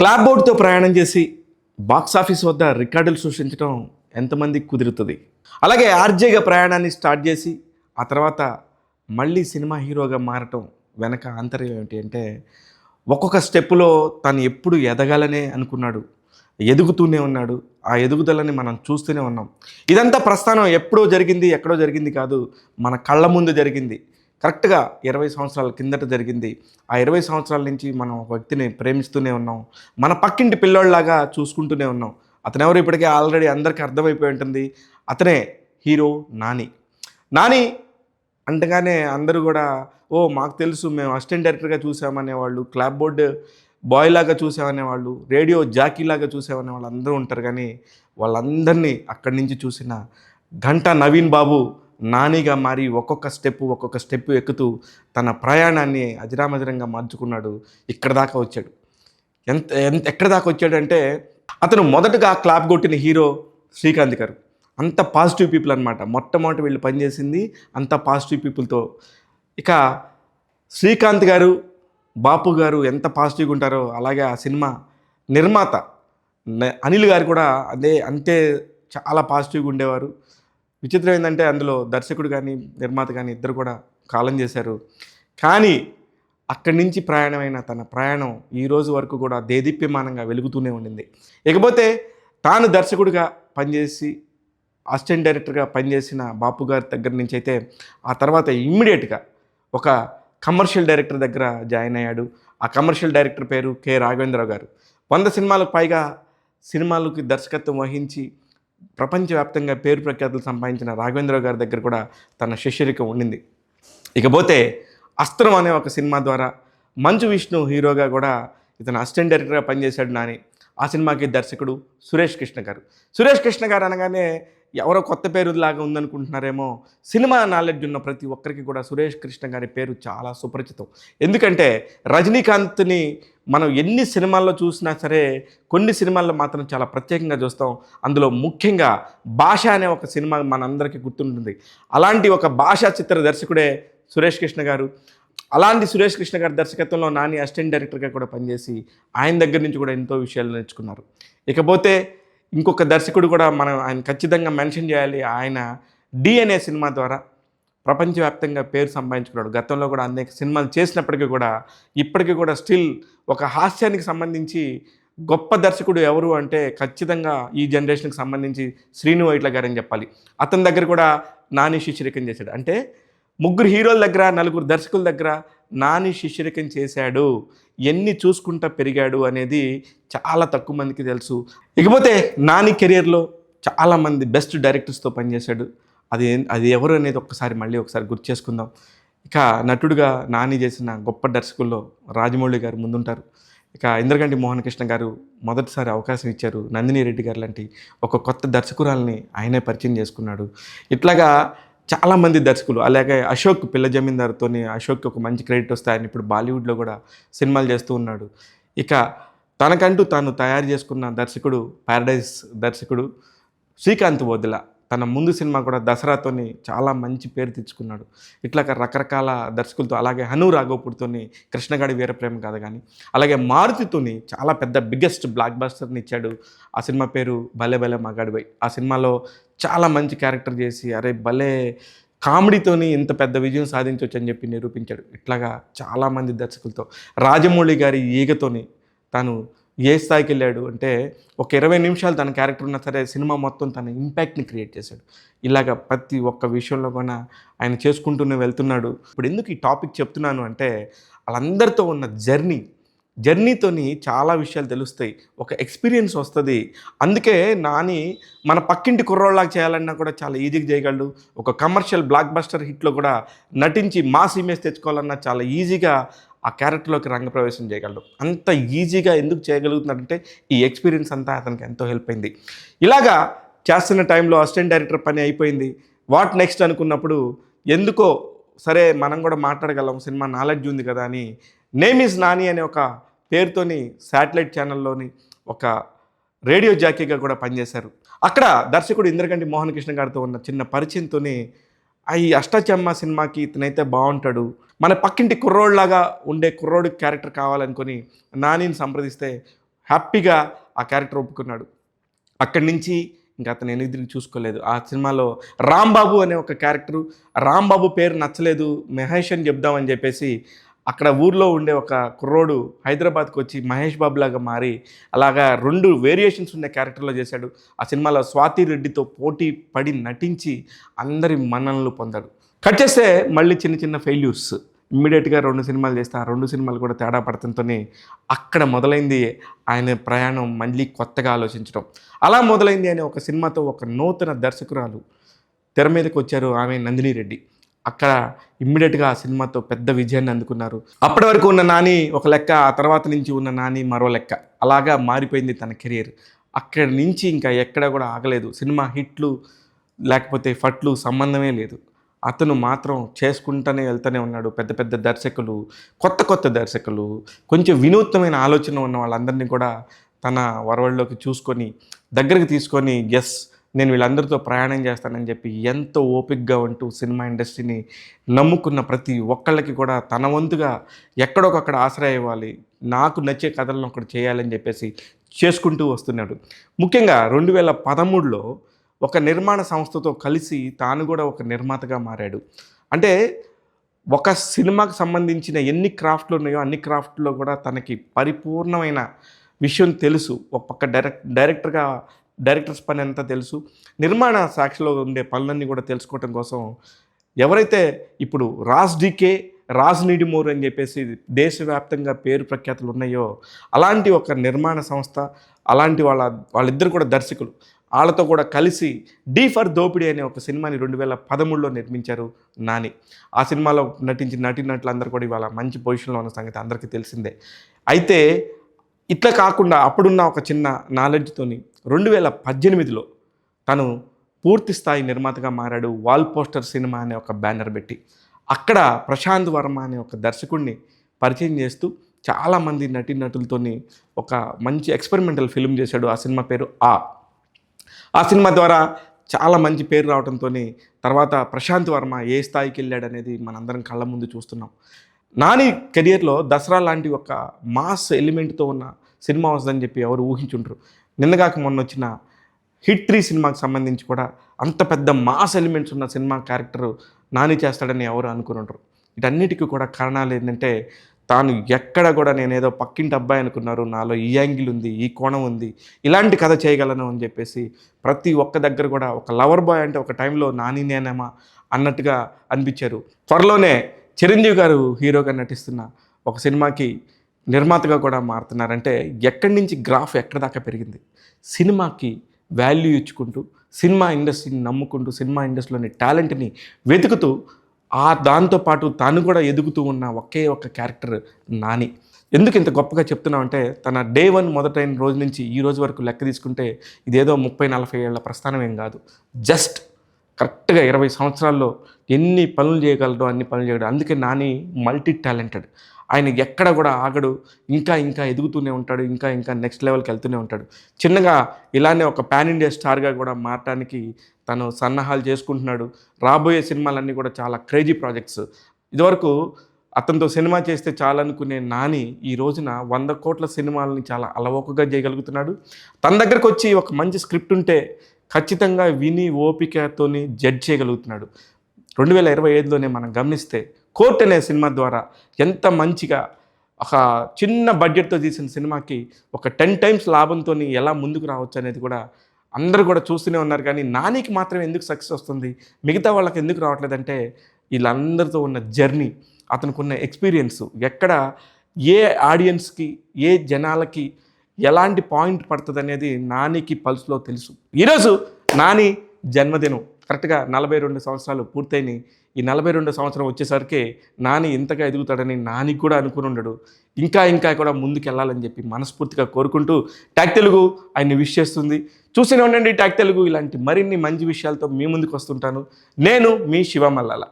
Clap బోర్డ్తో ప్రయాణం చేసి box office వద్ద రికార్డులు సృష్టించడం ఎంతమందికి కుదురుతుంది? అలాగే ఆర్జేగా ప్రయాణాన్ని స్టార్ట్ చేసి ఆ తర్వాత మళ్ళీ సినిమా హీరోగా మారటం వెనక ఆంతర్యం ఏంటి అంటే, ఒక్కొక్క స్టెప్పులో తను ఎప్పుడు ఎదగాలనే అనుకున్నాడు, ఎదుగుతూనే ఉన్నాడు. ఆ ఎదుగుదలని మనం చూస్తూనే ఉన్నాం. ఇదంతా ప్రస్థానం ఎప్పుడో జరిగింది, ఎక్కడో జరిగింది కాదు, మన కళ్ళ ముందు జరిగింది. కరెక్ట్గా 20 సంవత్సరాల కిందట జరిగింది. ఆ 20 సంవత్సరాల నుంచి మనం ఒక వ్యక్తిని ప్రేమిస్తూనే ఉన్నాం. మన పక్కింటి పిల్లోళ్ళలాగా చూసుకుంటూనే ఉన్నాం. అతనెవరో ఇప్పటికే ఆల్రెడీ అందరికీ అర్థమైపోయి ఉంటుంది. అతనే హీరో నాని. నాని అంటగానే అందరూ కూడా ఓ మాకు తెలుసు, మేము అసిస్టెంట్ డైరెక్టర్గా చూసామనేవాళ్ళు, క్లాప్ బోర్డ్ బాయ్ లాగా చూసామనేవాళ్ళు, రేడియో జాకీలాగా చూసామనే వాళ్ళు అందరూ ఉంటారు. కానీ వాళ్ళందరినీ అక్కడి నుంచి చూసిన ఘంటా నవీన్ బాబు నానిగా మారి ఒక్కొక్క స్టెప్ ఎక్కుతూ తన ప్రయాణాన్ని అజరామజరంగా మార్చుకున్నాడు. ఇక్కడ దాకా వచ్చాడు. ఎక్కడ దాకా వచ్చాడంటే, అతను మొదటగా క్లాప్ కొట్టిన హీరో శ్రీకాంత్ గారు. అంత పాజిటివ్ పీపుల్ అనమాట. మొట్టమొదటి వీళ్ళు పనిచేసింది అంత పాజిటివ్ పీపుల్తో. ఇక శ్రీకాంత్ గారు, బాపు గారు ఎంత పాజిటివ్గా ఉంటారో అలాగే ఆ సినిమా నిర్మాత అనిల్ గారు కూడా అంతే చాలా పాజిటివ్గా ఉండేవారు. విచిత్రం ఏంటంటే, అందులో దర్శకుడు కానీ నిర్మాత కానీ ఇద్దరు కూడా కాలం చేశారు. కానీ అక్కడి నుంచి ప్రయాణమైన తన ప్రయాణం ఈ రోజు వరకు కూడా దేదీప్యమానంగా వెలుగుతూనే ఉండింది. ఇకపోతే తాను దర్శకుడిగా పనిచేసి అసిస్టెంట్ డైరెక్టర్గా పనిచేసిన బాపు గారి దగ్గర నుంచి అయితే ఆ తర్వాత ఇమ్మీడియట్గా ఒక కమర్షియల్ డైరెక్టర్ దగ్గర జాయిన్ అయ్యాడు. ఆ కమర్షియల్ డైరెక్టర్ పేరు కె రాఘవేంద్రరావు గారు. 100 సినిమాలకు పైగా సినిమాలకి దర్శకత్వం వహించి ప్రపంచవ్యాప్తంగా పేరు ప్రఖ్యాతులు సంపాదించిన రాఘవేంద్రరావు గారి దగ్గర కూడా తన శిష్యరికం ఉండింది. ఇకపోతే అస్త్రం అనే ఒక సినిమా ద్వారా మంచు విష్ణు హీరోగా కూడా ఇతను అసిస్టెంట్ డైరెక్టర్గా పనిచేశాడు నాని. ఆ సినిమాకి దర్శకుడు సురేష్ కృష్ణ గారు. సురేష్ కృష్ణ గారు అనగానే ఎవరో కొత్త పేరు లాగా ఉందనుకుంటున్నారేమో. సినిమా నాలెడ్జ్ ఉన్న ప్రతి ఒక్కరికి కూడా సురేష్ కృష్ణ గారి పేరు చాలా సుపరిచితం. ఎందుకంటే రజనీకాంత్ని మనం ఎన్ని సినిమాల్లో చూసినా సరే కొన్ని సినిమాల్లో మాత్రం చాలా ప్రత్యేకంగా చూస్తాం. అందులో ముఖ్యంగా భాష అనే ఒక సినిమా మనందరికీ గుర్తుంటుంది. అలాంటి ఒక భాషా చిత్ర దర్శకుడే సురేష్ కృష్ణ గారు. అలాంటి సురేష్ కృష్ణ గారి దర్శకత్వంలో నాని అసిస్టెంట్ డైరెక్టర్గా కూడా పనిచేసి ఆయన దగ్గర నుంచి కూడా ఎంతో విషయాలు నేర్చుకున్నారు. ఇకపోతే ఇంకొక దర్శకుడు కూడా మనం ఆయన ఖచ్చితంగా మెన్షన్ చేయాలి. ఆయన డి అనే సినిమా ద్వారా ప్రపంచవ్యాప్తంగా పేరు సంపాదించుకున్నాడు. గతంలో కూడా అనేక సినిమాలు చేసినప్పటికీ కూడా ఇప్పటికీ కూడా స్టిల్ ఒక హాస్యానికి సంబంధించి గొప్ప దర్శకుడు ఎవరు అంటే ఖచ్చితంగా ఈ జనరేషన్కి సంబంధించి శ్రీను వైట్ల గారని చెప్పాలి. అతని దగ్గర కూడా నాని శిష్యరికం చేశాడు. అంటే ముగ్గురు హీరోల దగ్గర, నలుగురు దర్శకుల దగ్గర నాని శిష్యరికం చేశాడు. ఎన్ని చూసుకుంటా పెరిగాడు అనేది చాలా తక్కువ మందికి తెలుసు. ఇకపోతే నాని కెరియర్లో చాలామంది బెస్ట్ డైరెక్టర్స్తో పనిచేశాడు. అది ఎవరు అనేది మళ్ళీ ఒకసారి గుర్తు చేసుకుందాం. ఇక నటుడుగా నాని చేసిన గొప్ప దర్శకుల్లో రాజమౌళి గారు ముందుంటారు. ఇక ఇంద్రగంటి మోహన్ కృష్ణ గారు మొదటిసారి అవకాశం ఇచ్చారు. నందిని రెడ్డి గారు లాంటి ఒక కొత్త దర్శకురాల్ని ఆయనే పరిచయం చేసుకున్నాడు. ఇట్లాగా చాలామంది దర్శకులు, అలాగే అశోక్ పిల్ల జమీందార్తోని అశోక్కి ఒక మంచి క్రెడిట్ వస్తే ఆయన ఇప్పుడు బాలీవుడ్లో కూడా సినిమాలు చేస్తూ ఉన్నాడు. ఇక తనకంటూ తాను తయారు చేసుకున్న దర్శకుడు ప్యారడైజ్ దర్శకుడు శ్రీకాంత్ వదిల. తన ముందు సినిమా కూడా దసరాతోని చాలా మంచి పేరు తెచ్చుకున్నాడు. ఇట్లా రకరకాల దర్శకులతో, అలాగే హను రాఘోపూర్తోని కృష్ణగాడి వీరప్రేమ కథ కానీ, అలాగే మారుతితోని చాలా పెద్ద బిగ్గెస్ట్ బ్లాక్ బస్టర్ని ఇచ్చాడు. ఆ సినిమా పేరు భలే భలే మగాడివై. ఆ సినిమాలో చాలా మంచి క్యారెక్టర్ చేసి అరే భలే కామెడీతోని ఇంత పెద్ద విజయం సాధించవచ్చు అని చెప్పి నిరూపించాడు. ఇట్లాగా చాలామంది దర్శకులతో, రాజమౌళి గారి ఈగతోని తాను ఏ స్థాయికి వెళ్ళాడు అంటే ఒక 20 నిమిషాలు తన క్యారెక్టర్ ఉన్నా సరే సినిమా మొత్తం తన ఇంపాక్ట్ని క్రియేట్ చేశాడు. ఇలాగ ప్రతి ఒక్క విషయంలో కూడా ఆయన చేసుకుంటూనే వెళ్తున్నాడు. ఇప్పుడు ఎందుకు ఈ టాపిక్ చెప్తున్నాను అంటే, వాళ్ళందరితో ఉన్న జర్నీతోని చాలా విషయాలు తెలుస్తాయి, ఒక ఎక్స్పీరియన్స్ వస్తుంది. అందుకే నాని మన పక్కింటి కుర్రోళ్ళలాగా చేయాలన్నా కూడా చాలా ఈజీగా చేయగలడు. ఒక కమర్షియల్ బ్లాక్ బస్టర్ హిట్లో కూడా నటించి మాస్ ఇమేజ్ తెచ్చుకోవాలన్నా చాలా ఈజీగా ఆ క్యారెక్టర్లోకి రంగప్రవేశం చేయగలడు. అంత ఈజీగా ఎందుకు చేయగలుగుతున్నాడంటే ఈ ఎక్స్పీరియన్స్ అంతా అతనికి ఎంతో హెల్ప్ అయింది. ఇలాగా చేస్తున్న టైంలో అసిస్టెంట్ డైరెక్టర్ పని అయిపోయింది. వాట్ నెక్స్ట్ అనుకున్నప్పుడు ఎందుకో సరే మనం కూడా మాట్లాడగలం, సినిమా నాలెడ్జ్ ఉంది కదా అని నేమ్ ఈజ్ నాని అనే ఒక పేరుతోని శాటిలైట్ ఛానల్లోని ఒక రేడియో జాకీగా కూడా పనిచేశారు. అక్కడ దర్శకుడు ఇంద్రగంటి మోహన్ కృష్ణ గారితో ఉన్న చిన్న పరిచయంతోనే ఈ అష్టాచెమ్మ సినిమాకి ఇతనైతే బాగుంటాడు, మన పక్కింటి కుర్రోడ్లాగా ఉండే కుర్రోడి క్యారెక్టర్ కావాలనుకొని నానిని సంప్రదిస్తే హ్యాపీగా ఆ క్యారెక్టర్ ఒప్పుకున్నాడు. అక్కడి నుంచి ఇంకా అతను వెనక్కి తిరిగి చూసుకోలేదు. ఆ సినిమాలో రాంబాబు అనే ఒక క్యారెక్టరు, రాంబాబు పేరు నచ్చలేదు, మహేష్ అని చెప్దామని చెప్పేసి అక్కడ ఊర్లో ఉండే ఒక కుర్రోడు హైదరాబాద్కి వచ్చి మహేష్ బాబు లాగా మారి అలాగా 2 వేరియేషన్స్ ఉన్న క్యారెక్టర్లో చేశాడు. ఆ సినిమాలో స్వాతి రెడ్డితో పోటీ పడి నటించి అందరి మన్ననలు పొందాడు. కట్ చేస్తే మళ్ళీ చిన్న చిన్న ఫెయిల్యూర్స్. ఇమ్మీడియట్గా 2 సినిమాలు చేస్తే ఆ 2 సినిమాలు కూడా తేడా పడటంతోనే అక్కడ మొదలైంది ఆయన ప్రయాణం మళ్ళీ కొత్తగా ఆలోచించడం. అలా మొదలైంది అనే ఒక సినిమాతో ఒక నూతన దర్శకురాలు తెర మీదకి వచ్చారు, ఆమె నందిని రెడ్డి. అక్కడ ఇమ్మీడియట్గా ఆ సినిమాతో పెద్ద విజయాన్ని అందుకున్నారు. అప్పటి వరకు ఉన్న నాని ఒక లెక్క, ఆ తర్వాత నుంచి ఉన్న నాని మరో లెక్క. అలాగా మారిపోయింది తన కెరియర్. అక్కడి నుంచి ఇంకా ఎక్కడ కూడా ఆగలేదు. సినిమా హిట్లు లేకపోతే ఫట్లు సంబంధమే లేదు. అతను మాత్రం చేసుకుంటూనే వెళ్తూనే ఉన్నాడు. పెద్ద పెద్ద దర్శకులు, కొత్త కొత్త దర్శకులు, కొంచెం వినూత్నమైన ఆలోచన ఉన్న వాళ్ళందరినీ కూడా తన వరవడిలోకి చూసుకొని దగ్గరికి తీసుకొని నేను వీళ్ళందరితో ప్రయాణం చేస్తానని చెప్పి ఎంతో ఓపికగా ఉంటూ సినిమా ఇండస్ట్రీని నమ్ముకున్న ప్రతి ఒక్కళ్ళకి కూడా తన వంతుగా ఎక్కడొకక్కడ ఆశ్రయం ఇవ్వాలి, నాకు నచ్చే కథలను ఒకటి చేయాలని చెప్పేసి చేసుకుంటూ వస్తున్నాడు. ముఖ్యంగా 2013లో ఒక నిర్మాణ సంస్థతో కలిసి తాను కూడా ఒక నిర్మాతగా మారాడు. అంటే ఒక సినిమాకు సంబంధించిన ఎన్ని క్రాఫ్ట్లు ఉన్నాయో అన్ని క్రాఫ్ట్లో కూడా తనకి పరిపూర్ణమైన విషయం తెలుసు. ఒక పక్క డైరెక్టర్స్ పని అంతా తెలుసు. నిర్మాణ సాక్షిలో ఉండే పనులన్నీ కూడా తెలుసుకోవటం కోసం ఎవరైతే ఇప్పుడు రాజ్ నీడిమోర్ అని చెప్పేసి దేశవ్యాప్తంగా పేరు ప్రఖ్యాతులు ఉన్నాయో అలాంటి ఒక నిర్మాణ సంస్థ, అలాంటి వాళ్ళిద్దరు కూడా దర్శకులు, వాళ్ళతో కూడా కలిసి డి ఫర్ దోపిడీ అనే ఒక సినిమాని 2013లో నిర్మించారు నాని. ఆ సినిమాలో నటించిన నటీనటులందరూ కూడా ఇవాళ మంచి పొజిషన్లో ఉన్న సంగతి అందరికీ తెలిసిందే. అయితే ఇట్లా కాకుండా అప్పుడున్న ఒక చిన్న నాలెడ్జ్తోని 2018లో తను పూర్తి స్థాయి నిర్మాతగా మారాడు. వాల్ పోస్టర్ సినిమా అనే ఒక బ్యానర్ పెట్టి అక్కడ ప్రశాంత్ వర్మ అనే ఒక దర్శకుడిని పరిచయం చేస్తూ చాలామంది నటీనటులతోని ఒక మంచి ఎక్స్పెరిమెంటల్ ఫిల్మ్ చేశాడు. ఆ సినిమా పేరు ఆ సినిమా ద్వారా చాలా మంచి పేరు రావడంతో తర్వాత ప్రశాంత్ వర్మ ఏ స్థాయికి వెళ్ళాడనేది మనందరం కళ్ళ ముందు చూస్తున్నాం. నాని కెరియర్లో దసరా లాంటి ఒక మాస్ ఎలిమెంట్తో ఉన్న సినిమా వస్తుందని చెప్పి ఎవరు ఊహించుంటారు. నిన్నగాక మొన్న వచ్చిన హిట్ 3 సినిమాకి సంబంధించి కూడా అంత పెద్ద మాస్ ఎలిమెంట్స్ ఉన్న సినిమా క్యారెక్టర్ నాని చేస్తాడని ఎవరు అనుకుని. వీటన్నిటికీ కూడా కారణాలు ఏంటంటే తాను ఎక్కడ కూడా నేనేదో పక్కింటి అబ్బాయి అనుకున్నారు, నాలో ఈ యాంగిల్ ఉంది, ఈ కోణం ఉంది, ఇలాంటి కథ చేయగలను అని చెప్పేసి ప్రతి ఒక్క దగ్గర కూడా ఒక లవర్ బాయ్ అంటే ఒక టైంలో నాని నేనేమా అన్నట్టుగా అనిపించారు. త్వరలోనే చిరంజీవి గారు హీరోగా నటిస్తున్న ఒక సినిమాకి నిర్మాతగా కూడా మారుతున్నారంటే ఎక్కడి నుంచి గ్రాఫ్ ఎక్కడి దాకా పెరిగింది. సినిమాకి వాల్యూ ఇచ్చుకుంటూ, సినిమా ఇండస్ట్రీని నమ్ముకుంటూ, సినిమా ఇండస్ట్రీలోని టాలెంట్ని వెతుకుతూ దాంతోపాటు తాను కూడా ఎదుగుతూ ఉన్న ఒకే ఒక క్యారెక్టర్ నాని. ఎందుకు ఇంత గొప్పగా చెప్తున్నామంటే తన డే 1 మొదటైన రోజు నుంచి ఈ రోజు వరకు లెక్క తీసుకుంటే ఇదేదో 30-40 ఏళ్ల ప్రస్థానం ఏం కాదు. జస్ట్ కరెక్ట్గా 20 సంవత్సరాల్లో ఎన్ని పనులు చేయగలడో అన్ని పనులు చేయగలడు. అందుకే నాని మల్టీ టాలెంటెడ్. ఆయన ఎక్కడ కూడా ఆగడు, ఇంకా ఇంకా ఎదుగుతూనే ఉంటాడు, ఇంకా ఇంకా నెక్స్ట్ లెవెల్కి వెళ్తూనే ఉంటాడు. చిన్నగా ఇలానే ఒక పాన్ ఇండియా స్టార్గా కూడా మారటానికి తను సన్నాహాలు చేసుకుంటున్నాడు. రాబోయే సినిమాలన్నీ కూడా చాలా క్రేజీ ప్రాజెక్ట్స్. ఇదివరకు అతనితో సినిమా చేస్తే చాలనుకునే నాని ఈ రోజున 100 కోట్ల సినిమాలని చాలా అలవోకగా చేయగలుగుతున్నాడు. తన దగ్గరకు వచ్చి ఒక మంచి స్క్రిప్ట్ ఉంటే ఖచ్చితంగా విని ఓపికతోని జడ్జ్ చేయగలుగుతున్నాడు. 2025లోనే మనం గమనిస్తే కోర్ట్ అనే సినిమా ద్వారా ఎంత మంచిగా ఒక చిన్న బడ్జెట్తో తీసిన సినిమాకి ఒక 10 టైమ్స్ లాభంతో ఎలా ముందుకు రావచ్చు అనేది కూడా అందరూ కూడా చూస్తూనే ఉన్నారు. కానీ నానికి మాత్రం ఎందుకు సక్సెస్ వస్తుంది, మిగతా వాళ్ళకి ఎందుకు రావట్లేదంటే వీళ్ళందరితో ఉన్న జర్నీ, అతనికి ఉన్న ఎక్స్పీరియన్స్, ఎక్కడ ఏ ఆడియన్స్కి ఏ జనాలకి ఎలాంటి పాయింట్ పడుతుంది అనేది నానికి పల్స్లో తెలుసు. ఈరోజు నాని జన్మదినం కరెక్ట్గా 42 సంవత్సరాలు పూర్తయినాయి. ఈ 42 సంవత్సరం వచ్చేసరికి నాని ఇంతగా ఎదుగుతాడని నాని కూడా అనుకుని ఉండడు. ఇంకా ఇంకా కూడా ముందుకు వెళ్ళాలని చెప్పి మనస్ఫూర్తిగా కోరుకుంటూ టాక్ తెలుగు ఆయన్ని విష్ చేస్తుంది. చూస్తూనే ఉండండి టాక్ తెలుగు. ఇలాంటి మరిన్ని మంచి విషయాలతో మీ ముందుకు వస్తుంటాను. నేను మీ శివ మల్లాల.